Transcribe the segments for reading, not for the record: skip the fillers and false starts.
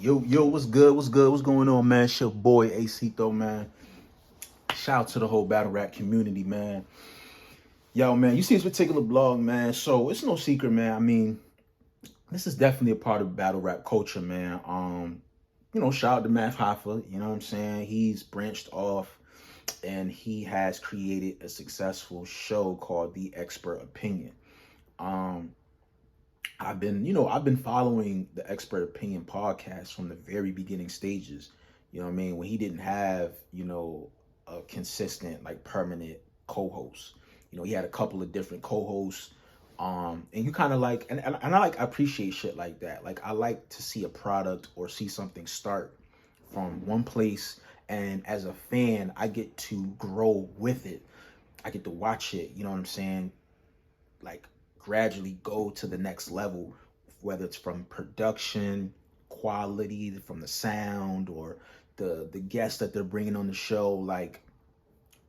Yo, what's good? What's good? What's going on, man? It's your boy AC though, man. Shout out to the whole battle rap community, man. Yo, man, you see this particular blog, man. So it's no secret, man. I mean, this is definitely a part of battle rap culture, man. Shout out to Math Hoffa, you know what I'm saying? He's branched off and he has created a successful show called The Expert Opinion. Um, I've been following the Expert Opinion podcast from the very beginning stages. You know what I mean? When he didn't have, a consistent, like permanent co-host. He had a couple of different co-hosts. And you kind of like, and I appreciate shit like that. Like, I like to see a product or see something start from one place. And as a fan, I get to grow with it. I get to watch it, you know what I'm saying? Like, gradually go to the next level, whether it's from production quality, from the sound, or the guests that they're bringing on the show. Like,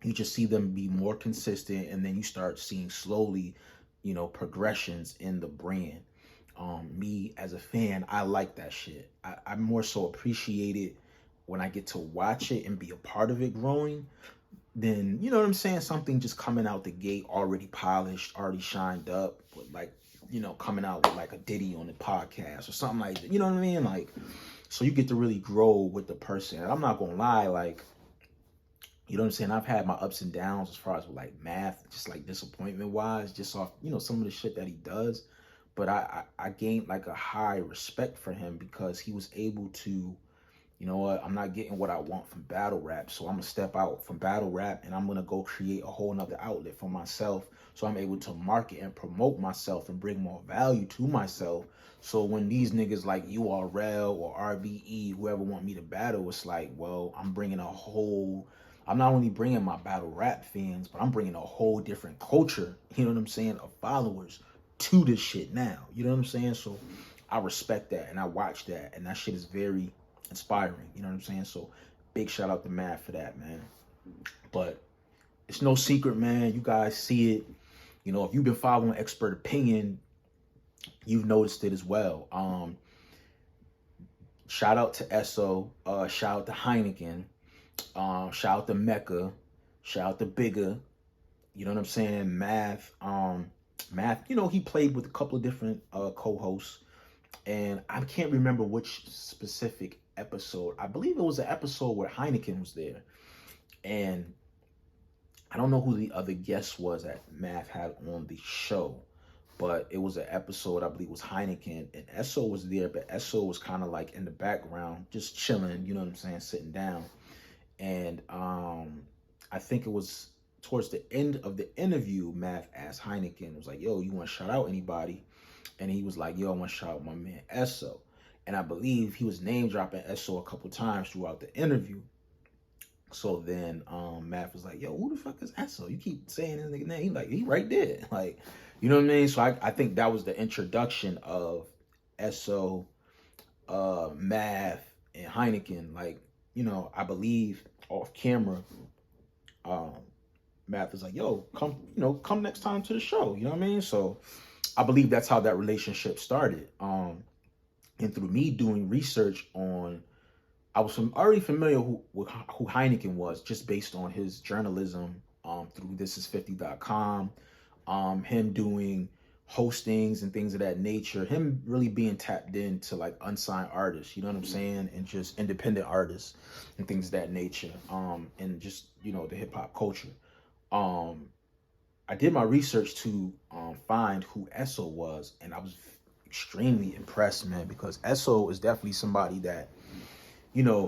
you just see them be more consistent, and then you start seeing slowly, progressions in the brand. Me as a fan, I like that shit. I more so appreciate it when I get to watch it and be a part of it growing, then you know what I'm saying, something just coming out the gate already polished, already shined up, with like, coming out with like a Diddy on the podcast or something like that. You know what I mean? Like, so you get to really grow with the person. And I'm not gonna lie, like, you know what I'm saying? I've had my ups and downs as far as like Math, just like disappointment wise, just off, some of the shit that he does. But I gained like a high respect for him because he was able to, you know what, I'm not getting what I want from battle rap, so I'm gonna step out from battle rap and I'm gonna go create a whole nother outlet for myself, so I'm able to market and promote myself and bring more value to myself. So when these niggas like URL or RBE, whoever want me to battle, it's like, well, I'm not only bringing my battle rap fans, but I'm bringing a whole different culture, you know what I'm saying, of followers to this shit now. You know what I'm saying? So I respect that and I watch that, and that shit is very inspiring, you know what I'm saying? So big shout out to Matt for that, man. But it's no secret, man. You guys see it. If you've been following Expert Opinion, you've noticed it as well. Shout out to ESSO, shout out to Heineken, shout out to Mecca, shout out to Bigger, you know what I'm saying? Math, he played with a couple of different co-hosts, and I can't remember which specific episode. I believe it was an episode where Heineken was there, and I don't know who the other guest was that Math had on the show, but it was an episode, I believe it was Heineken, and Esso was there, but Esso was kind of like in the background, just chilling, you know what I'm saying, sitting down. And I think it was towards the end of the interview, Math asked Heineken, was like, yo, you want to shout out anybody? And he was like, yo, I want to shout out my man Esso. And I believe he was name dropping Esso a couple times throughout the interview. So then Math was like, yo, who the fuck is Esso? You keep saying his nigga name. He like, he right there. Like, you know what I mean? So I think that was the introduction of Esso, Math, and Heineken. Like, I believe off camera, Math was like, yo, come next time to the show. You know what I mean? So I believe that's how that relationship started. And through me doing research on, I was already familiar with who Heineken was, just based on his journalism through thisis50.com, him doing hostings and things of that nature, him really being tapped into like unsigned artists, you know what I'm saying, and just independent artists and things of that nature, and just, the hip hop culture. I did my research to find who Esso was, and I was extremely impressed, man, because Esso is definitely somebody that,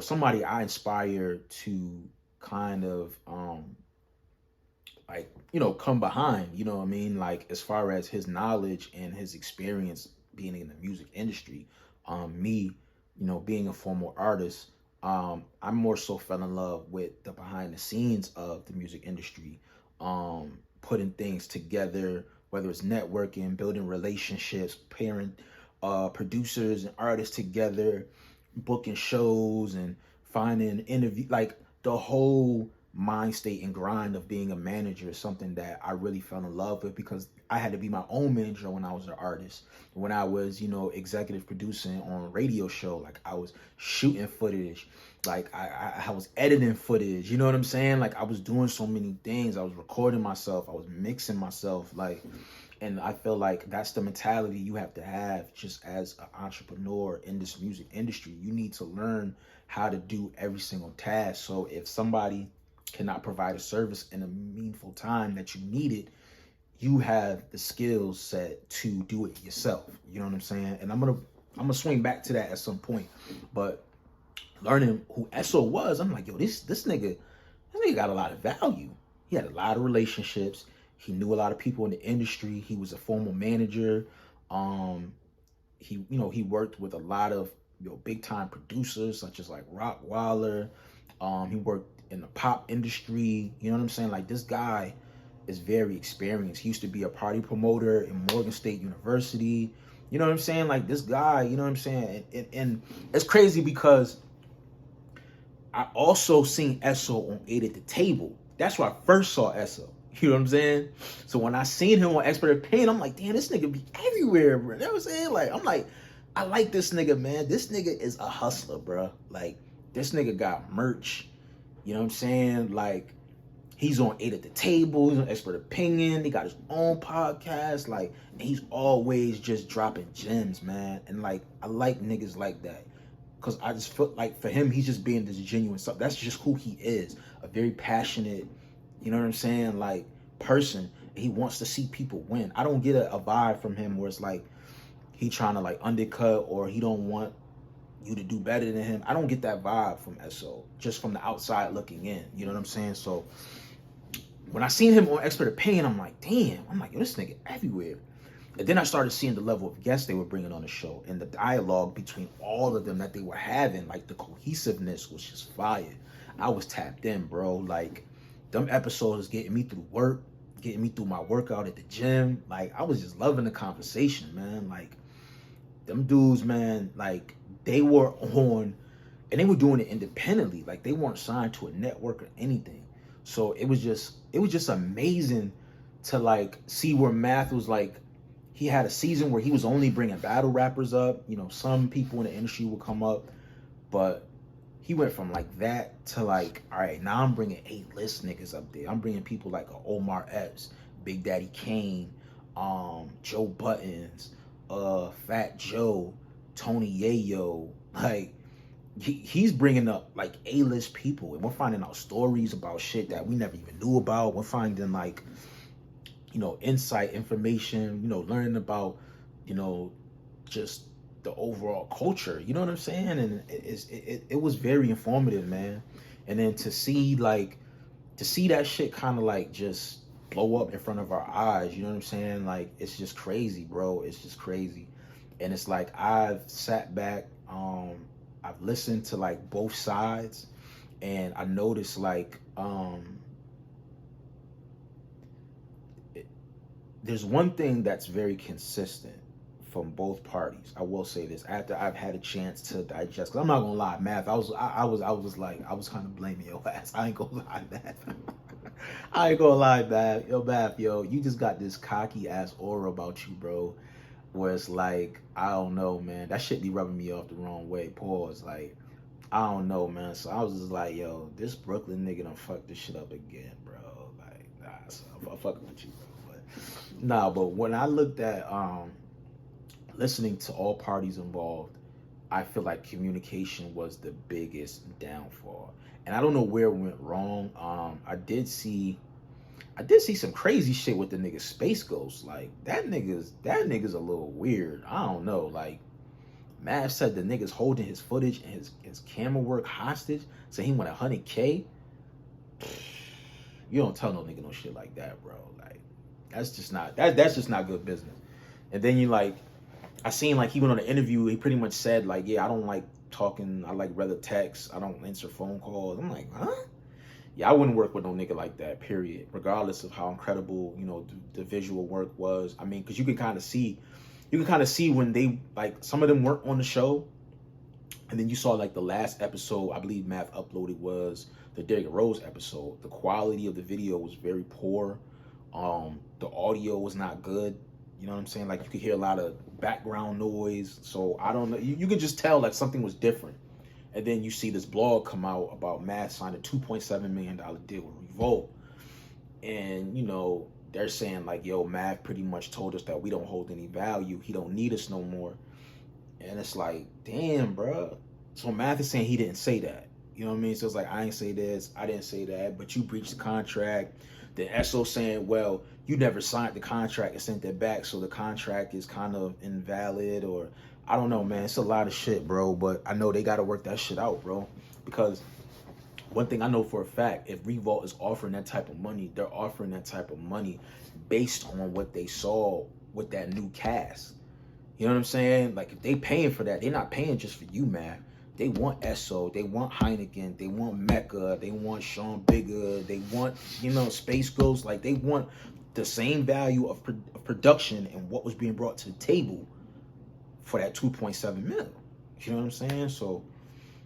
somebody I inspire to kind of come behind, you know what I mean? Like, as far as his knowledge and his experience being in the music industry, me, being a former artist, I more so fell in love with the behind the scenes of the music industry, putting things together, whether it's networking, building relationships, pairing producers and artists together, booking shows and finding interview, like the whole mind state and grind of being a manager is something that I really fell in love with, because I had to be my own manager when I was an artist. When I was, executive producing on a radio show, like I was shooting footage, like I was editing footage, you know what I'm saying? Like I was doing so many things. I was recording myself, I was mixing myself, like, and I feel like that's the mentality you have to have just as an entrepreneur in this music industry. You need to learn how to do every single task. So if somebody cannot provide a service in a meaningful time that you need it, you have the skill set to do it yourself. You know what I'm saying? And I'm gonna swing back to that at some point. But learning who ESSO was, I'm like, yo, this nigga got a lot of value. He had a lot of relationships. He knew a lot of people in the industry. He was a former manager. He worked with a lot of big time producers such as like Rockwaller. He worked in the pop industry. You know what I'm saying? Like this guy is very experienced. He used to be a party promoter in Morgan State University. You know what I'm saying? Like this guy, you know what I'm saying? And it's crazy because I also seen ESSO on 8 at the Table. That's where I first saw ESSO. You know what I'm saying? So when I seen him on Expert Opinion, I'm like, damn, this nigga be everywhere, bro. You know what I'm saying? Like, I'm like, I like this nigga, man. This nigga is a hustler, bro. Like, this nigga got merch. You know what I'm saying? Like, he's on 8 at the Table. He's on Expert Opinion. He got his own podcast. Like, and he's always just dropping gems, man. And, like, I like niggas like that. Because I just feel like for him, he's just being this genuine stuff. That's just who he is. A very passionate, you know what I'm saying, like, person. He wants to see people win. I don't get a vibe from him where it's like he trying to like undercut or he don't want you to do better than him. I don't get that vibe from ESSO, just from the outside looking in. You know what I'm saying? So when I seen him on Expert Opinion, I'm like, damn. I'm like, yo, this nigga everywhere. And then I started seeing the level of guests they were bringing on the show and the dialogue between all of them that they were having, like the cohesiveness was just fire. I was tapped in, bro. Like, them episodes getting me through work, getting me through my workout at the gym. Like, I was just loving the conversation, man. Like, them dudes, man, like, they were on, and they were doing it independently. Like, they weren't signed to a network or anything. So it was just amazing to, like, see where Math was, like, he had a season where he was only bringing battle rappers up. You know, some people in the industry would come up, but he went from like that to like, all right, now I'm bringing A-list niggas up there. I'm bringing people like Omar Epps, Big Daddy Kane, Joe Buttons, Fat Joe, Tony Yayo. Like, he's bringing up like A-list people, and we're finding out stories about shit that we never even knew about. We're finding like, insight, information, learning about, just the overall culture, you know what I'm saying? And it was very informative, man. And then to see that shit kind of like just blow up in front of our eyes, you know what I'm saying? Like, it's just crazy, bro. It's just crazy. And it's like, I've sat back, I've listened to like both sides, and I noticed like, there's one thing that's very consistent from both parties. I will say this after I've had a chance to digest. Cause I'm not gonna lie, Math. I was kind of blaming your ass. I ain't gonna lie, Math. I ain't gonna lie, Math. Math, you just got this cocky ass aura about you, bro. Where it's like, I don't know, man. That shit be rubbing me off the wrong way. Pause. Like, I don't know, man. So I was just like, yo, this Brooklyn nigga done fucked this shit up again, bro. Like, nah, so I'm fucking with you, bro. Nah, but when I looked at listening to all parties involved, I feel like communication was the biggest downfall. And I don't know where it went wrong. I did see some crazy shit with the nigga Space Ghost. Like, that nigga's a little weird. I don't know. Like, Mav said the nigga's holding his footage and his camera work hostage. So he went 100K. You don't tell no nigga no shit like that, bro. Like, that's just not good business. And then I seen like he went on an interview. He pretty much said like, yeah, I don't like talking. I like rather text. I don't answer phone calls. I'm like, huh? Yeah, I wouldn't work with no nigga like that, period. Regardless of how incredible, the visual work was. I mean, because you can kind of see when they, like, some of them weren't on the show. And then you saw like the last episode, I believe Math uploaded, was the Derrick Rose episode. The quality of the video was very poor. The audio was not good. You know what I'm saying? Like you could hear a lot of background noise. So I don't know. You could just tell like something was different. And then you see this blog come out about Math signed a $2.7 million deal with Revolt. And, you know, they're saying like, yo, Math pretty much told us that we don't hold any value. He don't need us no more. And it's like, damn, bro. So Math is saying he didn't say that. You know what I mean? So it's like, I ain't say this, I didn't say that, but you breached the contract. The ESSO saying, well, you never signed the contract and sent it back, so the contract is kind of invalid, or I don't know, man. It's a lot of shit, bro, but I know they got to work that shit out, bro. Because one thing I know for a fact, if Revolt is offering that type of money, they're offering that type of money based on what they saw with that new cast. You know what I'm saying? Like, if they paying for that, they're not paying just for you, man. They want ESSO, they want Heineken, they want Mecca, they want Sean Bigger, they want, you know, Space Ghost. Like, they want the same value of production and what was being brought to the table for that 2.7 mil. You know what I'm saying? So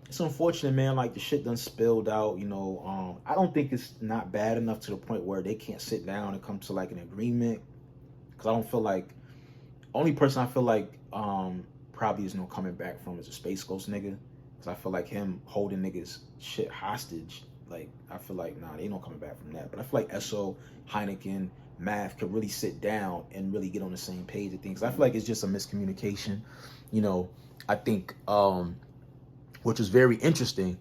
it's unfortunate, man. Like, the shit done spilled out, you know. I don't think it's not bad enough to the point where they can't sit down and come to like an agreement. Because I don't feel like, only person I feel like probably is no coming back from is a Space Ghost nigga. Because I feel like him holding niggas shit hostage, like, I feel like, nah, they no coming back from that. But I feel like ESSO, Heineken, Math could really sit down and really get on the same page of things. I feel like it's just a miscommunication. You know, I think, which was very interesting,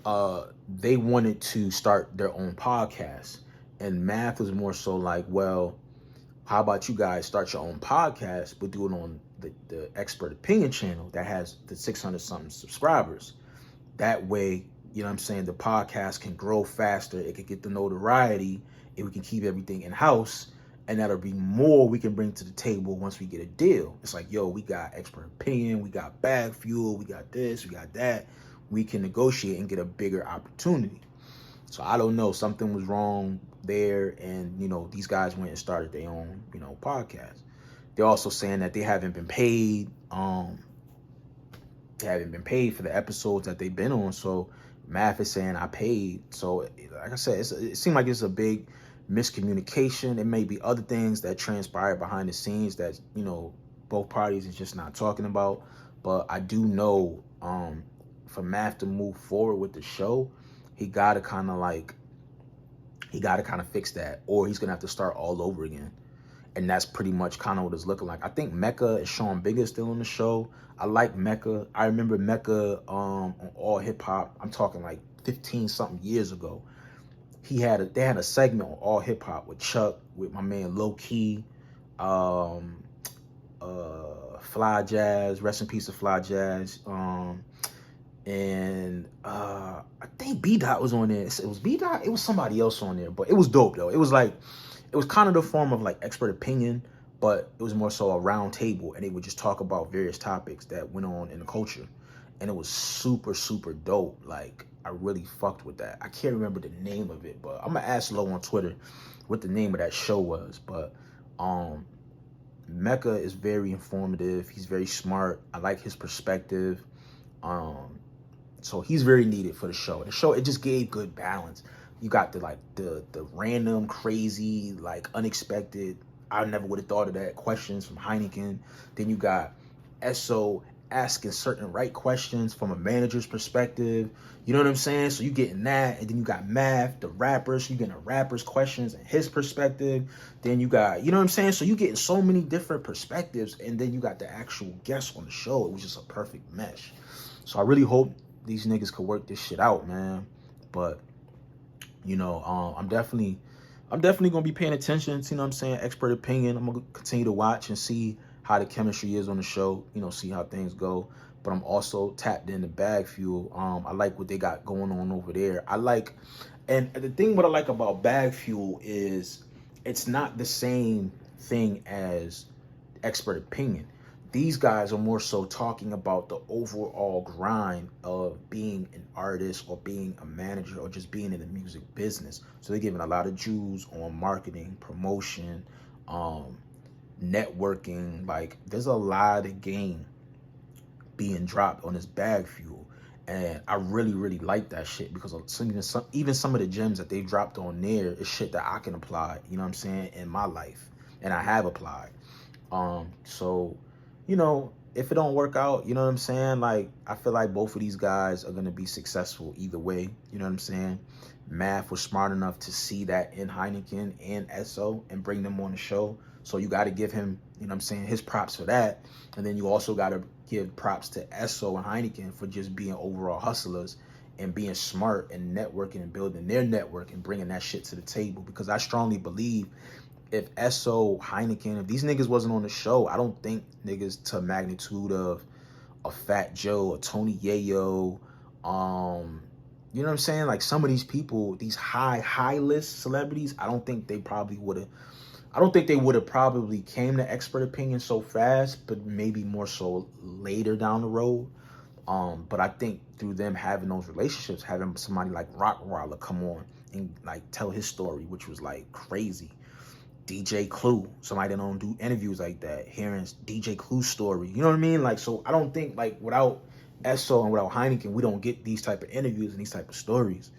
they wanted to start their own podcast. And Math was more so like, well, how about you guys start your own podcast, but do it on the Expert Opinion channel that has the 600 something subscribers. That way, you know what I'm saying, the podcast can grow faster. It could get the notoriety, and we can keep everything in house. And that'll be more we can bring to the table once we get a deal. It's like, yo, we got Expert Opinion, we got Bag Fuel, we got this, we got that. We can negotiate and get a bigger opportunity. So I don't know, something was wrong there, and, you know, these guys went and started their own, you know, podcast. They're also saying that they haven't been paid. They haven't been paid for the episodes that they've been on. So Math is saying I paid. So like I said, it seemed like it's a big miscommunication. It may be other things that transpired behind the scenes that, you know, both parties is just not talking about. But I do know, for Math to move forward with the show, he gotta kind of fix that, or he's gonna have to start all over again. And that's pretty much kind of what it's looking like. I think Mecca and Sean Bigger still on the show. I like Mecca. I remember Mecca on All Hip Hop. I'm talking like 15 something years ago. They had a segment on All Hip Hop with Chuck, with my man Low Key, Fly Jazz, rest in peace to Fly Jazz. And I think B Dot was on there. It was B Dot. It was somebody else on there, but it was dope though. It was like, it was kind of the form of like Expert Opinion, but it was more so a round table, and they would just talk about various topics that went on in the culture, and it was super, super dope. Like, I really fucked with that. I can't remember the name of it, but I'm gonna ask Lo on Twitter what the name of that show was. But Mecca is very informative. He's very smart. I like his perspective. So he's very needed for the show. The show, it just gave good balance. You got the random, crazy, like unexpected, I never would have thought of that, questions from Heineken. Then you got ESSO asking certain right questions from a manager's perspective. You know what I'm saying? So you getting that. And then you got Math, the rappers. So you getting the rappers' questions and his perspective. Then you got, you know what I'm saying? So you getting so many different perspectives. And then you got the actual guests on the show. It was just a perfect mesh. So I really hope these niggas could work this shit out, man. But, you know, I'm definitely gonna be paying attention to, you know what I'm saying, Expert Opinion. I'm gonna continue to watch and see how the chemistry is on the show, you know, see how things go. But I'm also tapped into Bag Fuel. I like what they got going on over there. And the thing what I like about Bag Fuel is it's not the same thing as Expert Opinion. These guys are more so talking about the overall grind of being an artist or being a manager or just being in the music business. So they're giving a lot of Jews on marketing, promotion, networking. Like, there's a lot of game being dropped on this Bag Fuel. And I really, really like that shit because even some of the gems that they dropped on there is shit that I can apply, you know what I'm saying, in my life. And I have applied. So, you know, if it don't work out, you know what I'm saying? Like, I feel like both of these guys are gonna be successful either way, you know what I'm saying? Math was smart enough to see that in Heineken and ESSO and bring them on the show. So you gotta give him, you know what I'm saying, his props for that. And then you also gotta give props to ESSO and Heineken for just being overall hustlers and being smart and networking and building their network and bringing that shit to the table. Because I strongly believe if ESSO, Heineken, if these niggas wasn't on the show, I don't think niggas to magnitude of a Fat Joe, a Tony Yayo, you know what I'm saying? Like some of these people, these high list celebrities, I don't think they would have probably came to expert opinion so fast, but maybe more so later down the road. But I think through them having those relationships, having somebody like Rockwaller come on and like tell his story, which was like crazy. DJ Clue, somebody that don't do interviews like that, hearing DJ Clue's story, you know what I mean? Like, so I don't think like without ESSO and without Heineken, we don't get these type of interviews and these type of stories.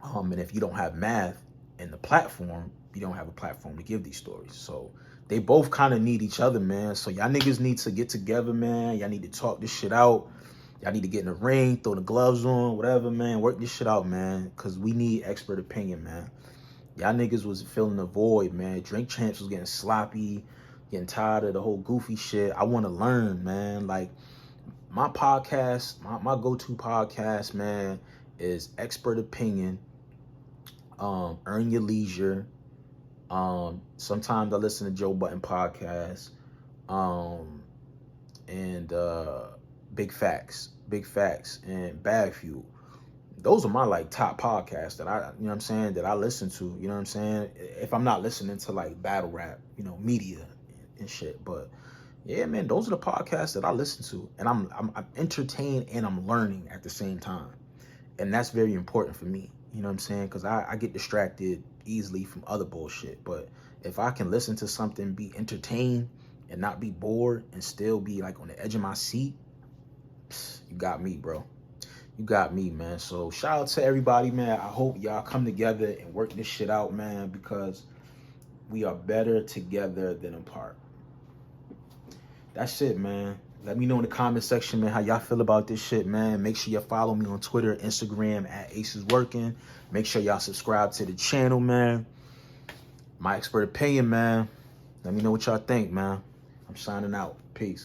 And if you don't have Math in the platform, you don't have a platform to give these stories. So they both kind of need each other, man. So y'all niggas need to get together, man. Y'all need to talk this shit out. Y'all need to get in the ring, throw the gloves on, whatever, man. Work this shit out, man. Because we need expert opinion, man. Y'all niggas was filling the void, man. Drink Champs was getting sloppy, getting tired of the whole goofy shit. I want to learn, man. Like, my podcast, my go-to podcast, man, is Expert Opinion, Earn Your Leisure. Sometimes I listen to Joe Budden podcast, and Big Facts, and Bag Fuel. Those are my like top podcasts that I, you know what I'm saying, that I listen to, you know what I'm saying? If I'm not listening to like battle rap, you know, media and shit. But yeah, man, those are the podcasts that I listen to. And I'm entertained and I'm learning at the same time. And that's very important for me, you know what I'm saying? Because I get distracted easily from other bullshit. But if I can listen to something, be entertained and not be bored and still be like on the edge of my seat, you got me, bro. You got me, man. So shout out to everybody, man. I hope y'all come together and work this shit out, man, because we are better together than apart. That's it, man. Let me know in the comment section, man, how y'all feel about this shit, man. Make sure you follow me on Twitter, Instagram at AceIsWorking. Make sure y'all subscribe to the channel, man. My expert opinion, man. Let me know what y'all think, man. I'm signing out. Peace.